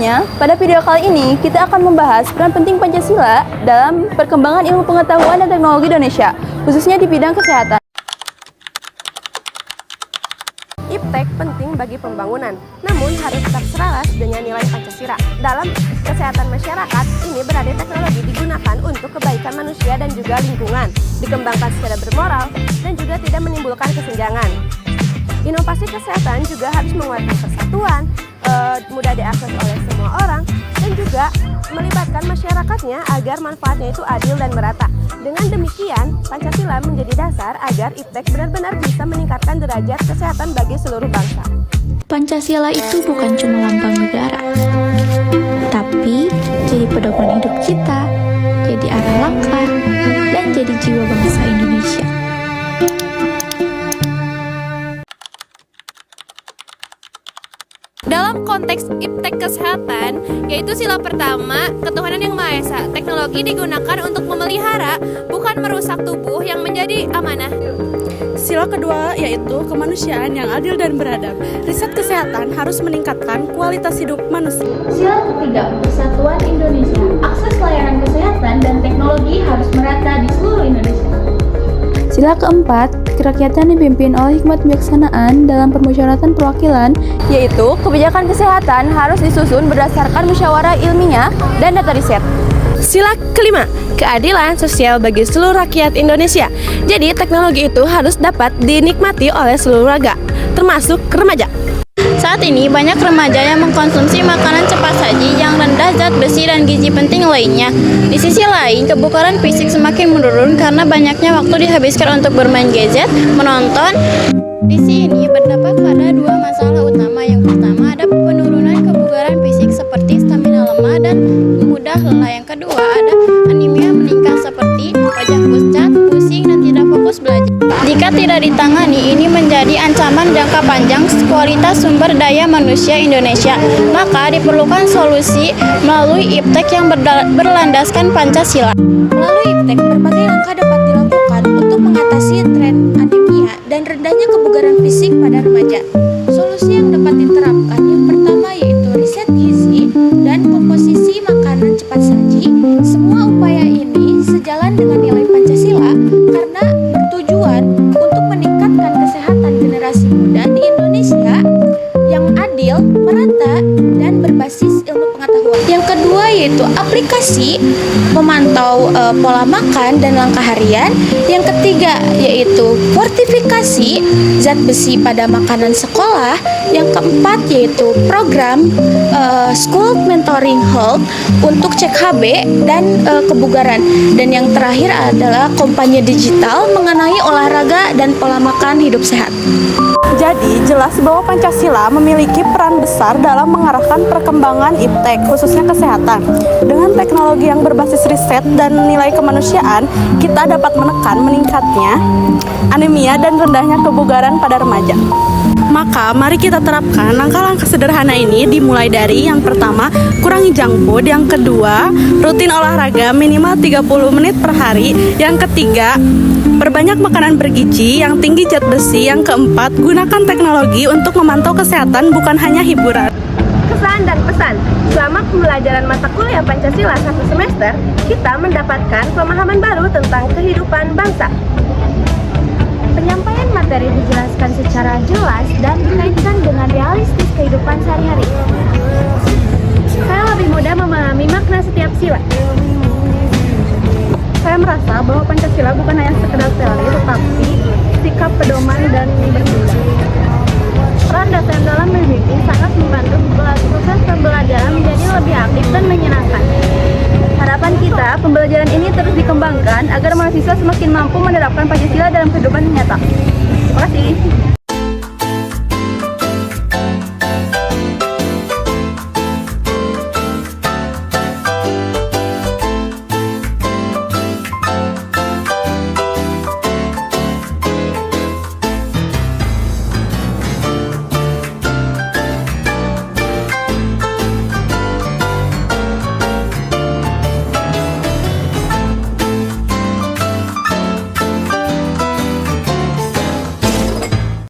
semuanya, pada video kali ini kita akan membahas peran penting Pancasila dalam perkembangan ilmu pengetahuan dan teknologi Indonesia, khususnya di bidang kesehatan. IPTEK penting bagi pembangunan, namun harus tetap selaras dengan nilai Pancasila. Dalam kesehatan masyarakat, ini berada teknologi digunakan untuk kebaikan manusia dan juga lingkungan, dikembangkan secara bermoral, dan juga tidak menimbulkan kesenjangan. Inovasi kesehatan juga harus menguatkan persatuan, mudah diakses oleh semua orang, dan juga melibatkan masyarakatnya agar manfaatnya itu adil dan merata. Dengan demikian, Pancasila menjadi dasar agar IPTEK benar-benar bisa meningkatkan derajat kesehatan bagi seluruh bangsa. Pancasila itu bukan cuma lambang negara, tapi jadi pedoman hidup kita, jadi arah langkah, dan jadi jiwa bangsa Indonesia. Dalam konteks IPTEK kesehatan, yaitu sila pertama, ketuhanan yang Maha Esa. Teknologi digunakan untuk memelihara, bukan merusak tubuh yang menjadi amanah. Sila kedua yaitu kemanusiaan yang adil dan beradab. Riset kesehatan harus meningkatkan kualitas hidup manusia. Sila ketiga, persatuan Indonesia. Akses layanan kesehatan dan teknologi harus merata di seluruh Indonesia. Sila keempat, kerakyatan dipimpin oleh hikmat kebijaksanaan dalam permusyawaratan perwakilan, yaitu kebijakan kesehatan harus disusun berdasarkan musyawarah ilmiah dan data riset. Sila kelima, keadilan sosial bagi seluruh rakyat Indonesia. Jadi, teknologi itu harus dapat dinikmati oleh seluruh warga, termasuk remaja. Saat ini banyak remaja yang mengkonsumsi makanan cepat saji yang rendah zat besi dan gizi penting lainnya. Di sisi lain, kebugaran fisik semakin menurun karena banyaknya waktu dihabiskan untuk bermain gadget, menonton. Di sini berdampak pada dua masalah utama. Yang pertama ada penurunan kebugaran fisik seperti stamina lemah dan mudah lelah. Yang kedua ada anemia meningkat seperti wajah pucat, pusing, dan tidak fokus belajar. Jika tidak ditangani, ini menjadi ancaman jangka panjang kualitas sumber daya manusia Indonesia. Maka diperlukan solusi melalui IPTEK yang berlandaskan Pancasila. Melalui IPTEK, berbagai langkah dapat dilakukan untuk mengatasi tren anemia dan rendahnya kebugaran fisik pada remaja. Solusi yang dapat diterapkan yang pertama yaitu riset gizi dan komposisi makanan cepat saji. Semua upaya ini sejalan dengan nilai Pancasila karena bertujuan untuk meningkatkan kesehatan generasi muda di Indonesia yang adil, merata, dan berbasis ilmu pengetahuan. Yang kedua yaitu aplikasi memantau pola makan dan langkah harian. Yang ketiga yaitu fortifikasi zat besi pada makanan sekolah. Yang keempat yaitu program School Mentoring Health untuk cek HB dan kebugaran. Dan yang terakhir adalah kampanye digital mengenai olahraga dan pola makan hidup sehat. Jadi, jelas bahwa Pancasila memiliki peran besar dalam mengarahkan perkembangan IPTEK, khususnya kesehatan. Dengan teknologi yang berbasis riset dan nilai kemanusiaan, kita dapat menekan meningkatnya anemia dan rendahnya kebugaran pada remaja. Maka, mari kita terapkan langkah-langkah sederhana ini dimulai dari yang pertama, kurangi junk food, yang kedua, rutin olahraga minimal 30 menit per hari, yang ketiga, perbanyak makanan bergizi yang tinggi zat besi, yang keempat, gunakan teknologi untuk memantau kesehatan bukan hanya hiburan. Kesan dan pesan, selama pembelajaran mata kuliah Pancasila 1 semester, kita mendapatkan pemahaman baru tentang kehidupan bangsa. Penyampaian materi dijelaskan secara jelas dan dikaitkan dengan realistis kehidupan sehari-hari. Saya lebih mudah memahami makna setiap sila. Saya merasa bahwa Pancasila bukan hanya sekedar teori, tetapi sikap pedoman dan bertindak. Peran dosen dalam membimbing sangat membantu proses pembelajaran menjadi lebih aktif dan menyenangkan. Harapan kita, pembelajaran ini terus dikembangkan agar mahasiswa semakin mampu menerapkan Pancasila dalam kehidupan nyata. Terima kasih.